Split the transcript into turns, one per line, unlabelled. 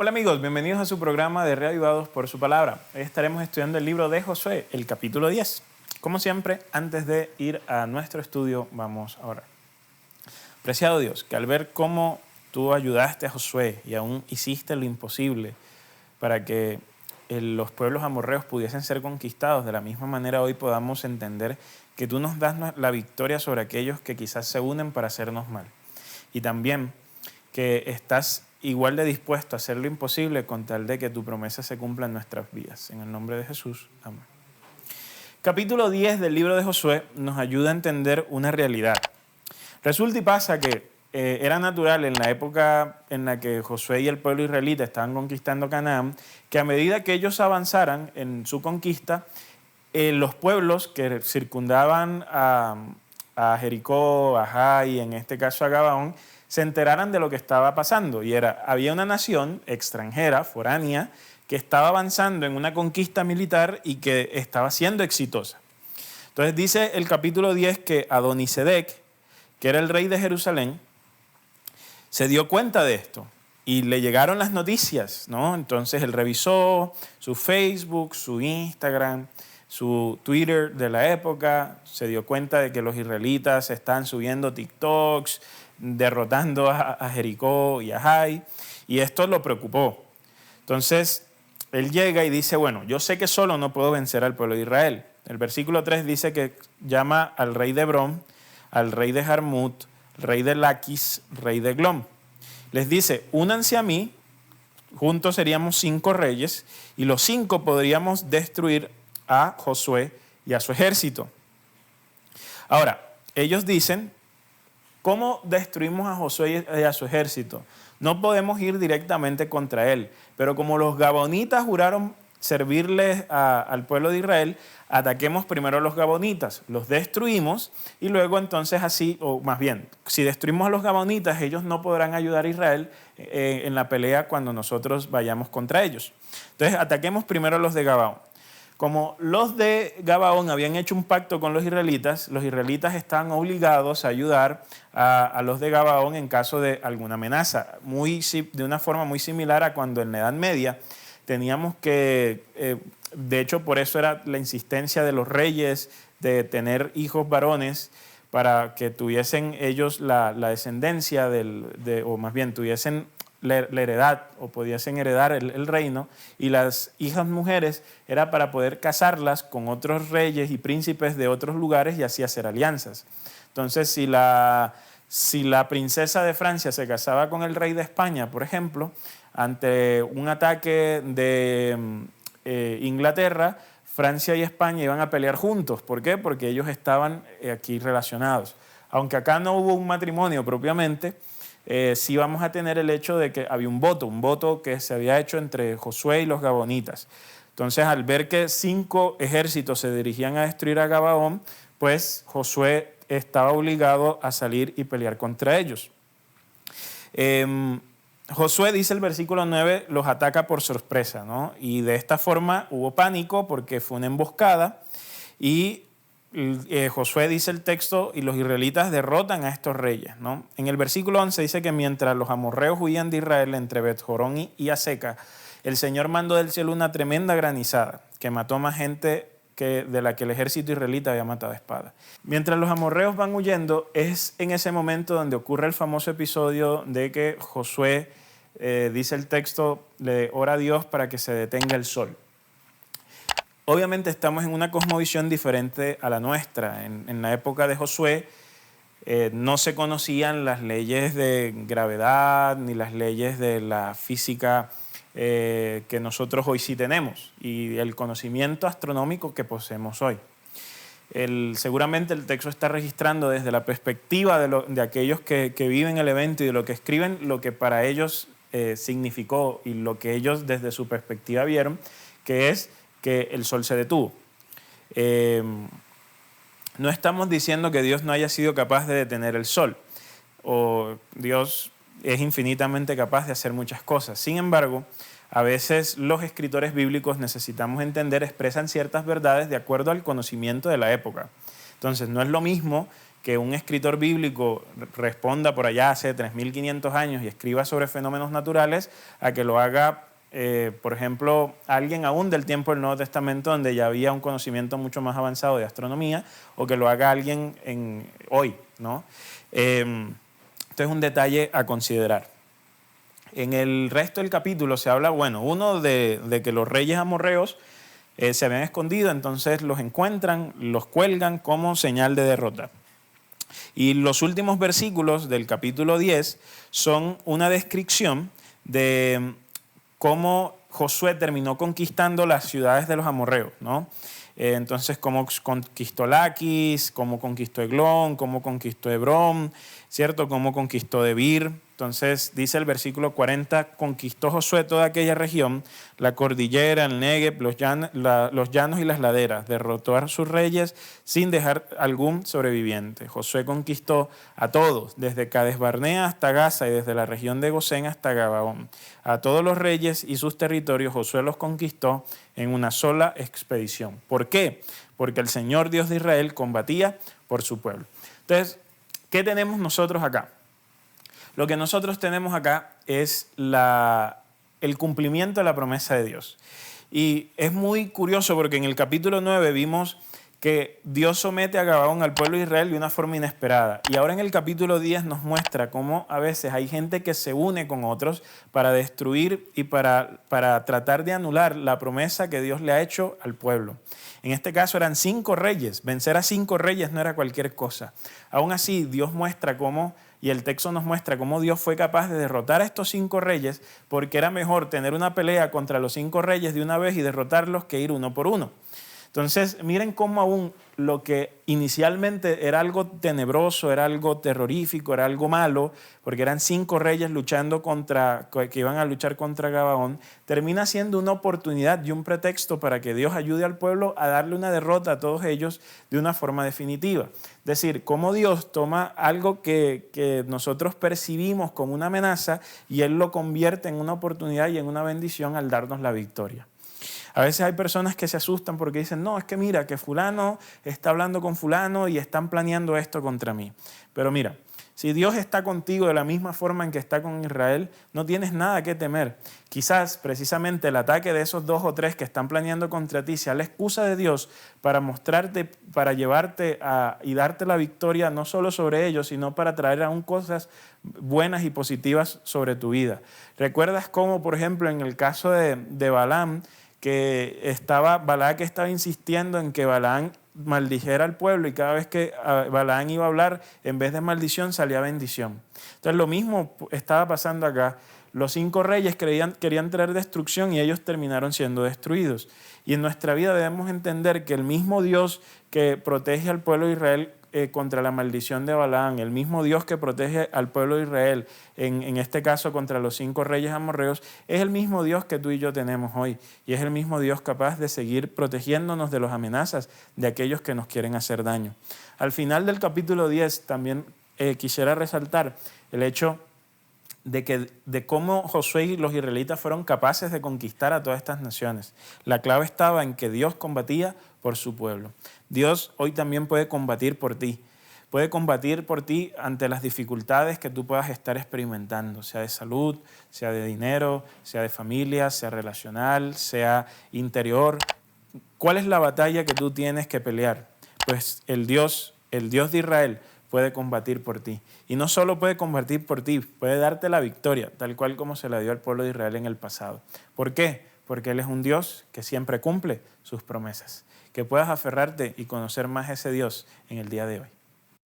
Hola amigos, bienvenidos a su programa de Reavivados por su Palabra. Hoy estaremos estudiando el libro de Josué, el capítulo 10. Como siempre, antes de ir a nuestro estudio, vamos a orar. Preciado Dios, que al ver cómo tú ayudaste a Josué y aún hiciste lo imposible para que los pueblos amorreos pudiesen ser conquistados, de la misma manera hoy podamos entender que tú nos das la victoria sobre aquellos que quizás se unen para hacernos mal. Y también que estás igual de dispuesto a hacer lo imposible con tal de que tu promesa se cumpla en nuestras vidas. En el nombre de Jesús. Amén. Capítulo 10 del libro de Josué nos ayuda a entender una realidad. Resulta y pasa que era natural en la época en la que Josué y el pueblo israelita estaban conquistando Canaán, que a medida que ellos avanzaran en su conquista, los pueblos que circundaban a Jericó, a Jai y en este caso a Gabaón, se enteraran de lo que estaba pasando. Y había una nación extranjera, foránea, que estaba avanzando en una conquista militar y que estaba siendo exitosa. Entonces dice el capítulo 10 que Adonisedec, que era el rey de Jerusalén, se dio cuenta de esto y le llegaron las noticias, ¿no? Entonces él revisó su Facebook, su Instagram, su Twitter de la época, se dio cuenta de que los israelitas están subiendo TikToks, derrotando a Jericó y a Jai, y esto lo preocupó. Entonces él llega y dice, bueno, yo sé que solo no puedo vencer al pueblo de Israel. El versículo 3 dice que llama al rey de Hebrón, al rey de Jarmut, rey de Laquis, rey de Glom. Les dice, únanse a mí, juntos seríamos 5 reyes, y los 5 podríamos destruir a Josué y a su ejército. Ahora, ellos dicen, ¿cómo destruimos a Josué y a su ejército? No podemos ir directamente contra él, pero como los gabonitas juraron servirles al pueblo de Israel, ataquemos primero a los gabonitas, los destruimos y luego entonces así, o más bien, si destruimos a los gabonitas, ellos no podrán ayudar a Israel en la pelea cuando nosotros vayamos contra ellos. Entonces ataquemos primero a los de Gabaón. Como los de Gabaón habían hecho un pacto con los israelitas estaban obligados a ayudar a los de Gabaón en caso de alguna amenaza, de una forma muy similar a cuando en la Edad Media teníamos que, de hecho por eso era la insistencia de los reyes de tener hijos varones para que tuviesen ellos la descendencia o más bien tuviesen la heredad o pudiesen heredar el reino, y las hijas mujeres era para poder casarlas con otros reyes y príncipes de otros lugares y así hacer alianzas. Entonces, si la princesa de Francia se casaba con el rey de España, por ejemplo, ante un ataque de Inglaterra, Francia y España iban a pelear juntos. ¿Por qué? Porque ellos estaban aquí relacionados. Aunque acá no hubo un matrimonio propiamente, sí vamos a tener el hecho de que había un voto que se había hecho entre Josué y los gabonitas. Entonces, al ver que 5 ejércitos se dirigían a destruir a Gabaón, pues Josué estaba obligado a salir y pelear contra ellos. Josué, dice el versículo 9, los ataca por sorpresa, ¿no? Y de esta forma hubo pánico porque fue una emboscada y Josué, dice el texto, y los israelitas derrotan a estos reyes, ¿no? En el versículo 11 dice que mientras los amorreos huían de Israel entre Bet-Jorón y Aseca, el Señor mandó del cielo una tremenda granizada que mató más gente de la que el ejército israelita había matado a espada. Mientras los amorreos van huyendo, es en ese momento donde ocurre el famoso episodio de que Josué, dice el texto, le ora a Dios para que se detenga el sol. Obviamente estamos en una cosmovisión diferente a la nuestra. En la época de Josué no se conocían las leyes de gravedad ni las leyes de la física que nosotros hoy sí tenemos y el conocimiento astronómico que poseemos hoy. Seguramente el texto está registrando desde la perspectiva de aquellos que viven el evento y de lo que escriben, lo que para ellos significó y lo que ellos desde su perspectiva vieron, que es que el sol se detuvo. No estamos diciendo que Dios no haya sido capaz de detener el sol, o Dios es infinitamente capaz de hacer muchas cosas. Sin embargo, a veces los escritores bíblicos necesitamos entender, expresan ciertas verdades de acuerdo al conocimiento de la época. Entonces, no es lo mismo que un escritor bíblico responda por allá hace 3.500 años y escriba sobre fenómenos naturales, a que lo haga, por ejemplo, alguien aún del tiempo del Nuevo Testamento, donde ya había un conocimiento mucho más avanzado de astronomía, o que lo haga alguien hoy, ¿no? Esto es un detalle a considerar. En el resto del capítulo se habla, bueno, uno de que los reyes amorreos se habían escondido, entonces los encuentran, los cuelgan como señal de derrota. Y los últimos versículos del capítulo 10 son una descripción de cómo Josué terminó conquistando las ciudades de los amorreos, ¿no? Entonces, cómo conquistó Laquis, cómo conquistó Eglón, cómo conquistó Hebrón, ¿cierto? Cómo conquistó Debir. Entonces, dice el versículo 40, conquistó Josué toda aquella región, la cordillera, el Negev, los llanos y las laderas, derrotó a sus reyes sin dejar algún sobreviviente. Josué conquistó a todos, desde Cades Barnea hasta Gaza y desde la región de Gosén hasta Gabaón. A todos los reyes y sus territorios Josué los conquistó en una sola expedición. ¿Por qué? Porque el Señor Dios de Israel combatía por su pueblo. Entonces, ¿qué tenemos nosotros acá? Lo que nosotros tenemos acá es el cumplimiento de la promesa de Dios. Y es muy curioso porque en el capítulo 9 vimos que Dios somete a Gabaón, al pueblo de Israel, de una forma inesperada. Y ahora en el capítulo 10 nos muestra cómo a veces hay gente que se une con otros para destruir y para tratar de anular la promesa que Dios le ha hecho al pueblo. En este caso eran 5 reyes. Vencer a 5 reyes no era cualquier cosa. Aún así, Dios muestra cómo, y el texto nos muestra cómo Dios fue capaz de derrotar a estos 5 reyes, porque era mejor tener una pelea contra los 5 reyes de una vez y derrotarlos que ir uno por uno. Entonces, miren cómo aún lo que inicialmente era algo tenebroso, era algo terrorífico, era algo malo, porque eran 5 reyes que iban a luchar contra Gabaón, termina siendo una oportunidad y un pretexto para que Dios ayude al pueblo a darle una derrota a todos ellos de una forma definitiva. Es decir, cómo Dios toma algo que nosotros percibimos como una amenaza y Él lo convierte en una oportunidad y en una bendición al darnos la victoria. A veces hay personas que se asustan porque dicen, no, es que mira, que fulano está hablando con fulano y están planeando esto contra mí. Pero mira, si Dios está contigo de la misma forma en que está con Israel, no tienes nada que temer. Quizás precisamente el ataque de esos 2 o 3 que están planeando contra ti sea la excusa de Dios para mostrarte, para llevarte y darte la victoria no solo sobre ellos, sino para traer aún cosas buenas y positivas sobre tu vida. ¿Recuerdas cómo, por ejemplo, en el caso de Balaam, que Balac estaba insistiendo en que Balaam maldijera al pueblo y cada vez que Balaam iba a hablar, en vez de maldición salía bendición? Entonces lo mismo estaba pasando acá. Los 5 reyes querían traer destrucción y ellos terminaron siendo destruidos. Y en nuestra vida debemos entender que el mismo Dios que protege al pueblo de Israel contra la maldición de Balaam, el mismo Dios que protege al pueblo de Israel, en este caso contra los 5 reyes amorreos, es el mismo Dios que tú y yo tenemos hoy. Y es el mismo Dios capaz de seguir protegiéndonos de las amenazas de aquellos que nos quieren hacer daño. Al final del capítulo 10 también quisiera resaltar el hecho de cómo Josué y los israelitas fueron capaces de conquistar a todas estas naciones. La clave estaba en que Dios combatía por su pueblo. Dios hoy también puede combatir por ti. Puede combatir por ti ante las dificultades que tú puedas estar experimentando, sea de salud, sea de dinero, sea de familia, sea relacional, sea interior. ¿Cuál es la batalla que tú tienes que pelear? Pues el Dios de Israel puede combatir por ti. Y no solo puede combatir por ti, puede darte la victoria, tal cual como se la dio al pueblo de Israel en el pasado. ¿Por qué? Porque Él es un Dios que siempre cumple sus promesas. Que puedas aferrarte y conocer más a ese Dios en el día de hoy.